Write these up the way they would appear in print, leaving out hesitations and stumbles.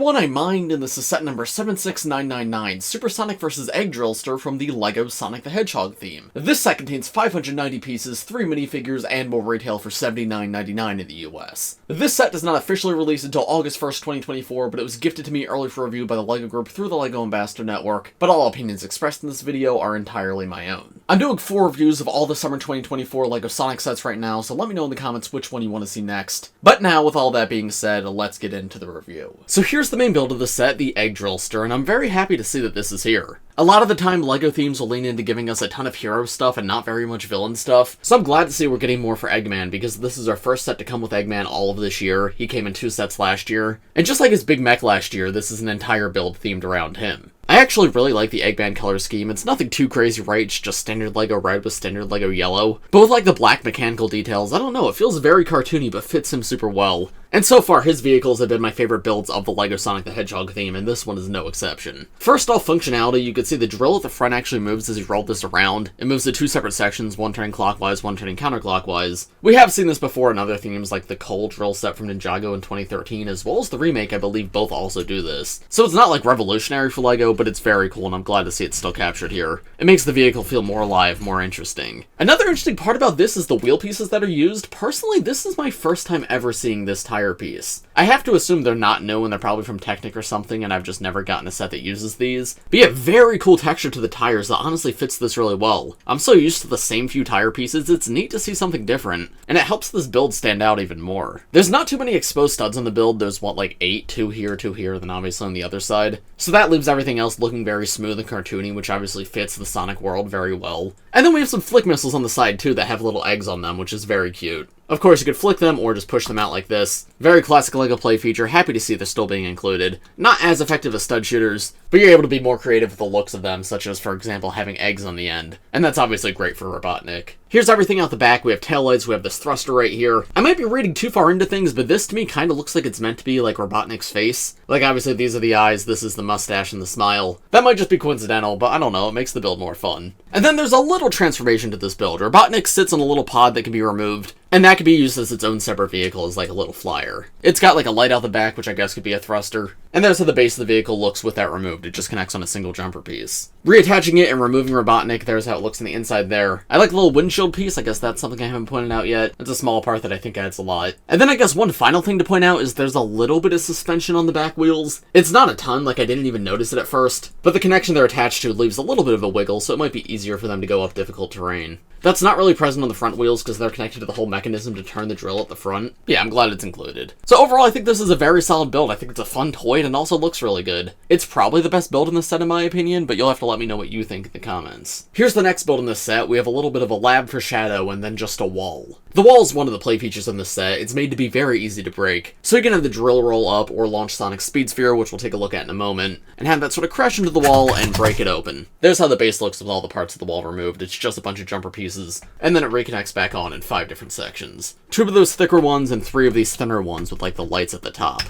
everyone, I'm Mind, and this is set number 76999, Super Sonic vs. Egg Drillster from the LEGO Sonic the Hedgehog theme. This set contains 590 pieces, 3 minifigures, and will retail for $79.99 in the US. This set does not officially release until August 1st, 2024, but it was gifted to me early for review by the LEGO Group through the LEGO Ambassador Network, but all opinions expressed in this video are entirely my own. I'm doing 4 reviews of all the summer 2024 LEGO Sonic sets right now, so let me know in the comments which one you want to see next. But now, with all that being said, let's get into the review. So here's the main build of the set, the Egg Drillster, and I'm very happy to see that this is here. A lot of the time, LEGO themes will lean into giving us a ton of hero stuff and not very much villain stuff, so I'm glad to see we're getting more for Eggman, because this is our first set to come with Eggman all of this year. He came in 2 sets last year, and just like his Big Mech last year, this is an entire build themed around him. I actually really like the Eggman color scheme. It's nothing too crazy, right? It's just standard LEGO red with standard LEGO yellow. But with like the black mechanical details, I don't know, it feels very cartoony but fits him super well. And so far, his vehicles have been my favorite builds of the LEGO Sonic the Hedgehog theme, and this one is no exception. First off, functionality, you can see the drill at the front actually moves as you roll this around. It moves to 2 separate sections, one turning clockwise, one turning counterclockwise. We have seen this before in other themes like the Coal drill set from Ninjago in 2013, as well as the remake. I believe both also do this. So it's not like revolutionary for LEGO, but it's very cool, and I'm glad to see it's still captured here. It makes the vehicle feel more alive, more interesting. Another interesting part about this is the wheel pieces that are used. Personally, this is my first time ever seeing this tire piece. I have to assume they're not new and they're probably from Technic or something, and I've just never gotten a set that uses these. But yeah, very cool texture to the tires that honestly fits this really well. I'm so used to the same few tire pieces, it's neat to see something different, and it helps this build stand out even more. There's not too many exposed studs on the build. There's what, like 8, 2 here, 2 here, then obviously on the other side. So that leaves everything else looking very smooth and cartoony, which obviously fits the Sonic world very well. And then we have some flick missiles on the side too that have little eggs on them, which is very cute. Of course, you could flick them or just push them out like this. Very classic LEGO play feature, happy to see they're still being included. Not as effective as stud shooters, but you're able to be more creative with the looks of them, such as, for example, having eggs on the end. And that's obviously great for Robotnik. Here's everything out the back. We have taillights, we have this thruster right here. I might be reading too far into things, but this to me kind of looks like it's meant to be like Robotnik's face. Like, obviously these are the eyes, this is the mustache and the smile. That might just be coincidental, but I don't know, it makes the build more fun. And then there's a little transformation to this build. Robotnik sits on a little pod that can be removed, and that can be used as its own separate vehicle as like a little flyer. It's got like a light out the back, which I guess could be a thruster. And there's how the base of the vehicle looks with that removed. It just connects on a single jumper piece. Reattaching it and removing Robotnik, there's how it looks on the inside there. I like the little windshield piece. I guess that's something I haven't pointed out yet. It's a small part that I think adds a lot. And then I guess one final thing to point out is there's a little bit of suspension on the back wheels. It's not a ton, like I didn't even notice it at first, but the connection they're attached to leaves a little bit of a wiggle, so it might be easier for them to go up difficult terrain. That's not really present on the front wheels because they're connected to the whole mechanism to turn the drill at the front. Yeah, I'm glad it's included. So overall, I think this is a very solid build. I think it's a fun toy and also looks really good. It's probably the best build in this set in my opinion, but you'll have to let me know what you think in the comments. Here's the next build in this set. We have a little bit of a lab for Shadow and then just a wall. The wall is one of the play features in this set. It's made to be very easy to break. So you can have the drill roll up or launch Sonic's Speed Sphere, which we'll take a look at in a moment, and have that sort of crash into the wall and break it open. There's how the base looks with all the parts of the wall removed. It's just a bunch of jumper pieces, and then it reconnects back on in 5 different sections. 2 of those thicker ones and 3 of these thinner ones with like the lights at the top.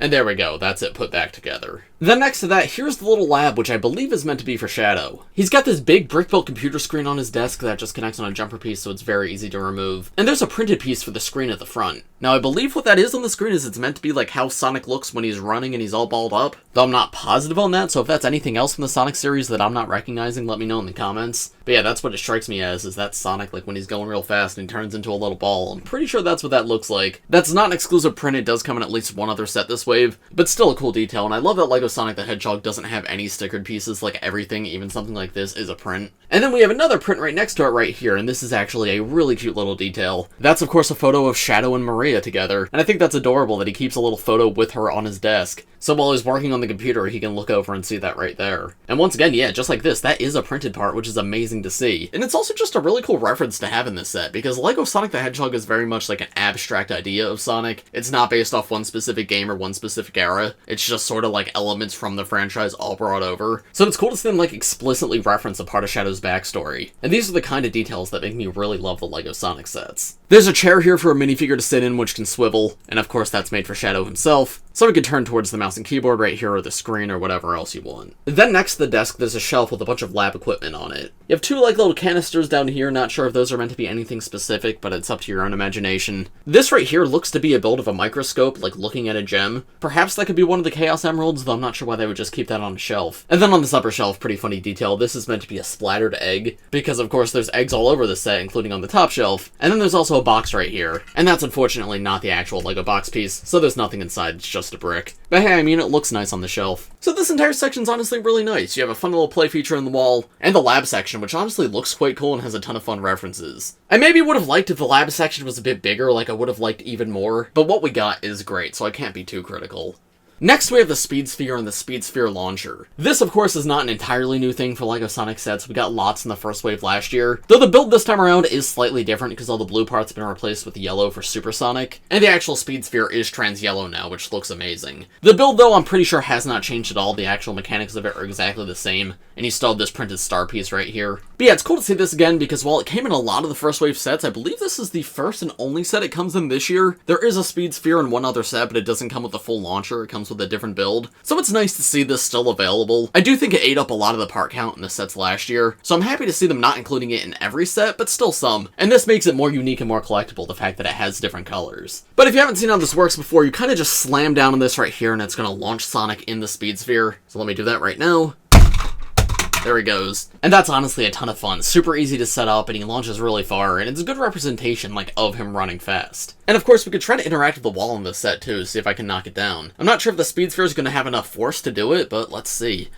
And there we go, that's it put back together. Then next to that, here's the little lab, which I believe is meant to be for Shadow. He's got this big brick-built computer screen on his desk that just connects on a jumper piece, so it's very easy to remove. And there's a printed piece for the screen at the front. Now, I believe what that is on the screen is it's meant to be like how Sonic looks when he's running and he's all balled up. Though I'm not positive on that, so if that's anything else from the Sonic series that I'm not recognizing, let me know in the comments. But yeah, that's what it strikes me as, is that Sonic, like when he's going real fast and he turns into a little ball. I'm pretty sure that's what that looks like. That's not an exclusive print, it does come in at least one other set this wave, but still a cool detail, and I love that LEGO Sonic the Hedgehog doesn't have any stickered pieces. Like everything, even something like this, is a print. And then we have another print right next to it right here, and this is actually a really cute little detail. That's of course a photo of Shadow and Maria together, and I think that's adorable that he keeps a little photo with her on his desk. So while he's working on the computer, he can look over and see that right there. And once again, yeah, just like this, that is a printed part, which is amazing to see. And it's also just a really cool reference to have in this set, because LEGO Sonic the Hedgehog is very much like an abstract idea of Sonic. It's not based off one specific game or one specific era. It's just sort of like elements from the franchise all brought over. So it's cool to see them like explicitly reference a part of Shadow's backstory. And these are the kind of details that make me really love the LEGO Sonic sets. There's a chair here for a minifigure to sit in which can swivel, and of course that's made for Shadow himself, so we can turn towards the mouse and keyboard right here or the screen or whatever else you want. Then next to the desk there's a shelf with a bunch of lab equipment on it. You have two like little canisters down here, not sure if those are meant to be anything specific, but it's up to your own imagination. This right here looks to be a build of a microscope, like looking at a gem. Perhaps that could be one of the Chaos Emeralds, though I'm not sure why they would just keep that on a shelf. And then on this upper shelf, pretty funny detail, this is meant to be a splattered egg, because of course there's eggs all over the set, including on the top shelf. And then there's also a box right here, and that's unfortunately not the actual LEGO box piece, so there's nothing inside, it's just a brick. But hey, I mean, it looks nice on the shelf. So this entire section's honestly really nice. You have a fun little play feature in the wall, and the lab section, which honestly looks quite cool and has a ton of fun references. I maybe would have liked if the lab section was a bit bigger, like I would have liked even more, but what we got is great, so I can't be too critical. Next, we have the Speed Sphere and the Speed Sphere Launcher. This, of course, is not an entirely new thing for LEGO Sonic sets. We got lots in the first wave last year, though the build this time around is slightly different because all the blue parts have been replaced with yellow for Supersonic, and the actual Speed Sphere is trans yellow now, which looks amazing. The build, though, I'm pretty sure has not changed at all. The actual mechanics of it are exactly the same, and you still have this printed star piece right here. But yeah, it's cool to see this again because while it came in a lot of the first wave sets, I believe this is the first and only set it comes in this year. There is a Speed Sphere in one other set, but it doesn't come with the full launcher. It comes with a different build. So it's nice to see this still available. I do think it ate up a lot of the part count in the sets last year, so I'm happy to see them not including it in every set, but still some. And this makes it more unique and more collectible, the fact that it has different colors. But if you haven't seen how this works before, you kind of just slam down on this right here and it's going to launch Sonic in the Speed Sphere. So let me do that right now. There he goes. And that's honestly a ton of fun. Super easy to set up, and he launches really far, and it's a good representation, like, of him running fast. And of course, we could try to interact with the wall in this set, too, see if I can knock it down. I'm not sure if the Speed Sphere is going to have enough force to do it, but let's see.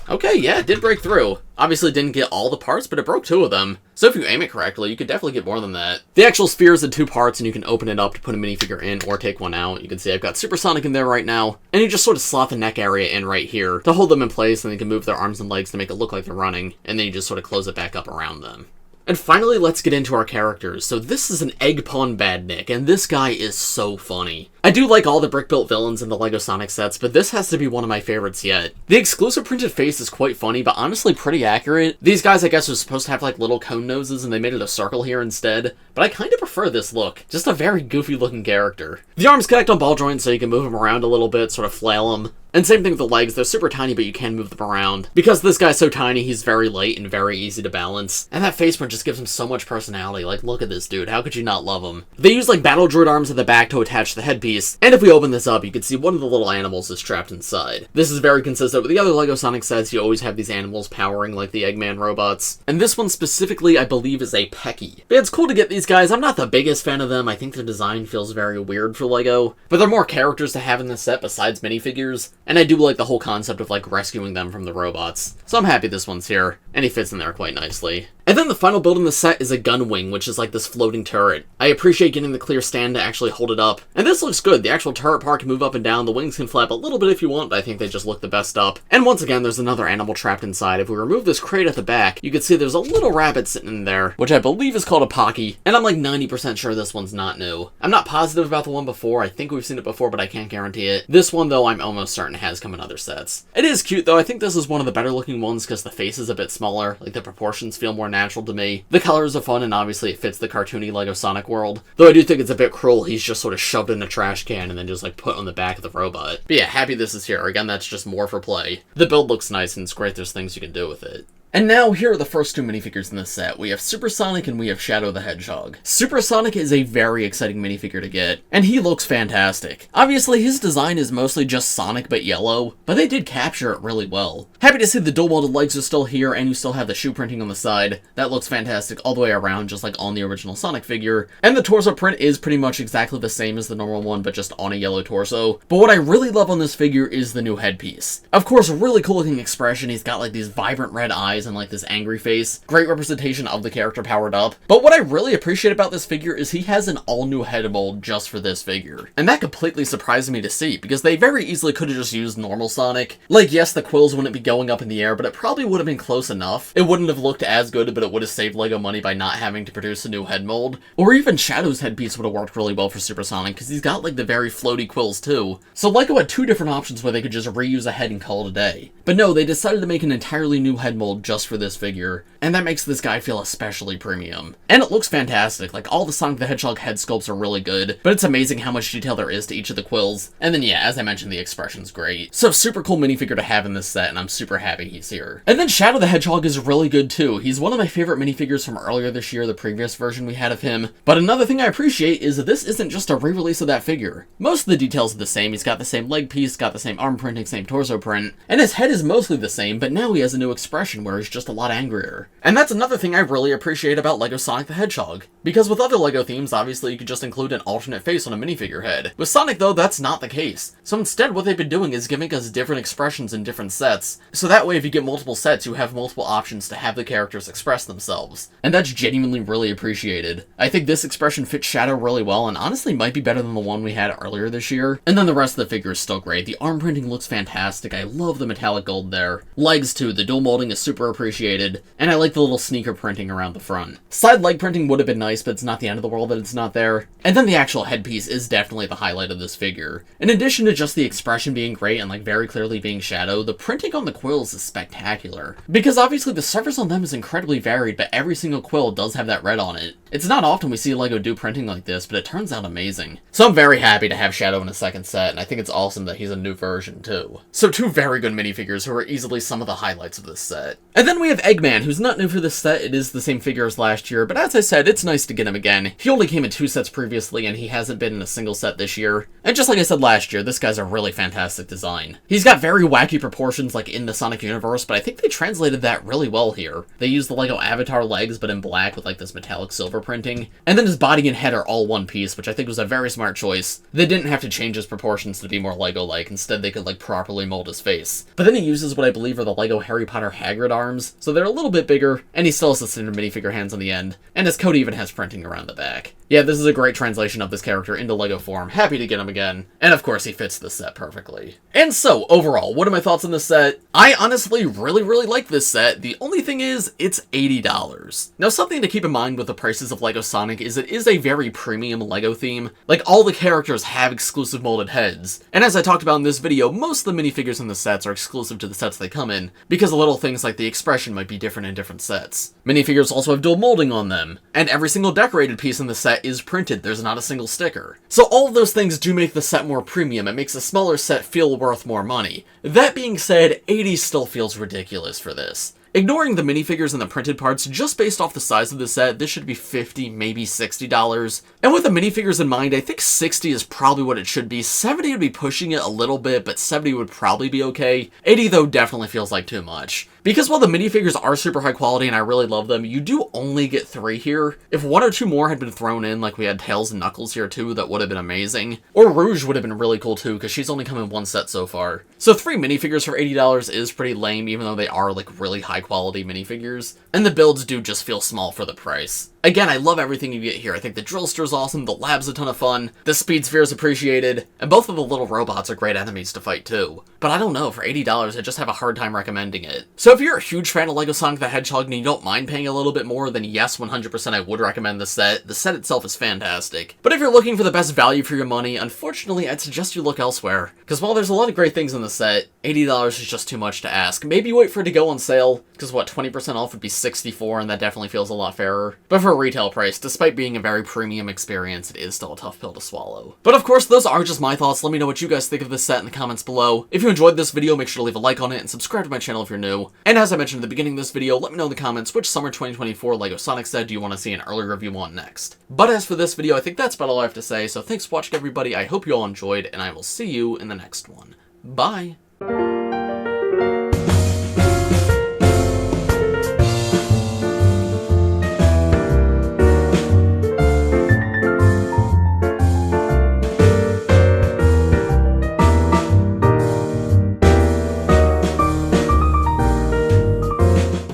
Okay, yeah, it did break through. Obviously didn't get all the parts, but it broke two of them. So if you aim it correctly, you could definitely get more than that. The actual sphere is in two parts, and you can open it up to put a minifigure in or take one out. You can see I've got Supersonic in there right now, and you just sort of slot the neck area in right here to hold them in place, and they can move their arms and legs to make it look like they're running, and then you just sort of close it back up around them. And finally, let's get into our characters. So this is an Egg Pawn Badnik, and this guy is so funny. I do like all the brick-built villains in the LEGO Sonic sets, but this has to be one of my favorites yet. The exclusive printed face is quite funny, but honestly pretty accurate. These guys, I guess, are supposed to have like little cone noses, and they made it a circle here instead, but I kind of prefer this look. Just a very goofy-looking character. The arms connect on ball joints, so you can move them around a little bit, sort of flail them. And same thing with the legs, they're super tiny, but you can move them around. Because this guy's so tiny, he's very light and very easy to balance. And that face print just gives him so much personality. Like, look at this dude, how could you not love him? They use like battle droid arms at the back to attach the headpiece, and if we open this up, you can see one of the little animals is trapped inside. This is very consistent with the other LEGO Sonic sets. You always have these animals powering like the Eggman robots. And this one specifically, I believe, is a Pecky. But it's cool to get these guys. I'm not the biggest fan of them. I think their design feels very weird for LEGO, but they're more characters to have in this set besides minifigures. And I do like the whole concept of like rescuing them from the robots. So I'm happy this one's here, and he fits in there quite nicely. And then the final build in the set is a gun wing, which is like this floating turret. I appreciate getting the clear stand to actually hold it up. And this looks good. The actual turret part can move up and down. The wings can flap a little bit if you want, but I think they just look the best up. And once again, there's another animal trapped inside. If we remove this crate at the back, you can see there's a little rabbit sitting in there, which I believe is called a Pocky. And I'm like 90% sure this one's not new. I'm not positive about the one before. I think we've seen it before, but I can't guarantee it. This one, though, I'm almost certain has come in other sets. It is cute, though. I think this is one of the better looking ones because the face is a bit smaller. Like, the proportions feel more natural to me. The colors are fun, and obviously it fits the cartoony LEGO Sonic world. Though I do think it's a bit cruel, he's just sort of shoved in a trash can and then just like put on the back of the robot. But yeah, happy this is here. Again, that's just more for play. The build looks nice, and it's great there's things you can do with it. And now, here are the first two minifigures in this set. We have Supersonic and we have Shadow the Hedgehog. Supersonic is a very exciting minifigure to get, and he looks fantastic. Obviously, his design is mostly just Sonic but yellow, but they did capture it really well. Happy to see the dual-molded legs are still here, and you still have the shoe printing on the side. That looks fantastic all the way around, just like on the original Sonic figure. And the torso print is pretty much exactly the same as the normal one, but just on a yellow torso. But what I really love on this figure is the new headpiece. Of course, a really cool looking expression. He's got like these vibrant red eyes and like this angry face. Great representation of the character powered up. But what I really appreciate about this figure is he has an all-new head mold just for this figure. And that completely surprised me to see, because they very easily could have just used normal Sonic. Like, yes, the quills wouldn't be going up in the air, but it probably would have been close enough. It wouldn't have looked as good, but it would have saved LEGO money by not having to produce a new head mold. Or even Shadow's headpiece would have worked really well for Supersonic, because he's got like the very floaty quills too. So LEGO had two different options where they could just reuse a head and call it a day. But no, they decided to make an entirely new head mold just just for this figure, and that makes this guy feel especially premium. And it looks fantastic, like all the Sonic the Hedgehog head sculpts are really good, but it's amazing how much detail there is to each of the quills, and then yeah, as I mentioned, the expression's great. So super cool minifigure to have in this set, and I'm super happy he's here. And then Shadow the Hedgehog is really good too. He's one of my favorite minifigures from earlier this year, the previous version we had of him. But another thing I appreciate is that this isn't just a re-release of that figure. Most of the details are the same. He's got the same leg piece, got the same arm printing, same torso print, and his head is mostly the same, but now he has a new expression where he's just a lot angrier. And that's another thing I really appreciate about LEGO Sonic the Hedgehog. Because with other LEGO themes, obviously you could just include an alternate face on a minifigure head. With Sonic though, that's not the case. So instead what they've been doing is giving us different expressions in different sets, so that way if you get multiple sets you have multiple options to have the characters express themselves. And that's genuinely really appreciated. I think this expression fits Shadow really well and honestly might be better than the one we had earlier this year. And then the rest of the figure is still great. The arm printing looks fantastic, I love the metallic gold there. Legs too, the dual molding is super appreciated, and I like the little sneaker printing around the front. Side leg printing would have been nice, but it's not the end of the world that it's not there. And then the actual headpiece is definitely the highlight of this figure. In addition to just the expression being great and like very clearly being Shadow, the printing on the quills is spectacular. Because obviously the surface on them is incredibly varied, but every single quill does have that red on it. It's not often we see LEGO do printing like this, but it turns out amazing. So I'm very happy to have Shadow in a second set, and I think it's awesome that he's a new version too. So two very good minifigures who are easily some of the highlights of this set. And then we have Eggman, who's not new for this set. It is the same figure as last year, but as I said, it's nice to get him again. He only came in 2 sets previously, and he hasn't been in a single set this year. And just like I said last year, this guy's a really fantastic design. He's got very wacky proportions like in the Sonic universe, but I think they translated that really well here. They used the LEGO Avatar legs, but in black with like this metallic silver printing. And then his body and head are all one piece, which I think was a very smart choice. They didn't have to change his proportions to be more LEGO-like, instead they could like properly mold his face. But then he uses what I believe are the LEGO Harry Potter Hagrid arms, so they're a little bit bigger, and he still has the standard minifigure hands on the end, and his coat even has printing around the back. Yeah, this is a great translation of this character into LEGO form. Happy to get him again. And of course, he fits the set perfectly. And so, overall, what are my thoughts on this set? I honestly really like this set. The only thing is, it's $80. Now, something to keep in mind with the prices of LEGO Sonic is it is a very premium LEGO theme. Like, all the characters have exclusive molded heads. And as I talked about in this video, most of the minifigures in the sets are exclusive to the sets they come in, because little things like the expression might be different in different sets. Minifigures also have dual molding on them, and every single decorated piece in the set is printed, there's not a single sticker. So all of those things do make the set more premium, it makes a smaller set feel worth more money. That being said, $80 still feels ridiculous for this. Ignoring the minifigures and the printed parts, just based off the size of the set, this should be $50, maybe $60. And with the minifigures in mind, I think $60 is probably what it should be. $70 would be pushing it a little bit, but $70 would probably be okay. $80 though definitely feels like too much. Because while the minifigures are super high quality and I really love them, you do only get 3 here. If 1 or 2 more had been thrown in, like we had Tails and Knuckles here too, that would have been amazing. Or Rouge would have been really cool too, because she's only come in 1 set so far. So 3 minifigures for $80 is pretty lame, even though they are like really high quality minifigures. And the builds do just feel small for the price. Again, I love everything you get here. I think the Drillster is awesome, the lab's a ton of fun, the Speed Sphere is appreciated, and both of the little robots are great enemies to fight too. But I don't know, for $80 I just have a hard time recommending it. So if you're a huge fan of LEGO Sonic the Hedgehog and you don't mind paying a little bit more, then yes, 100% I would recommend this set. The set itself is fantastic. But if you're looking for the best value for your money, unfortunately I'd suggest you look elsewhere. Because while there's a lot of great things in the set, $80 is just too much to ask. Maybe wait for it to go on sale, because what, 20% off would be $64, and that definitely feels a lot fairer. But for a retail price, despite being a very premium experience, it is still a tough pill to swallow. But of course, those are just my thoughts. Let me know what you guys think of this set in the comments below. If you enjoyed this video, make sure to leave a like on it and subscribe to my channel if you're new. And as I mentioned at the beginning of this video, let me know in the comments which summer 2024 LEGO Sonic set do you want to see an early review on next. But as for this video, I think that's about all I have to say, so thanks for watching everybody, I hope you all enjoyed, and I will see you in the next one. Bye!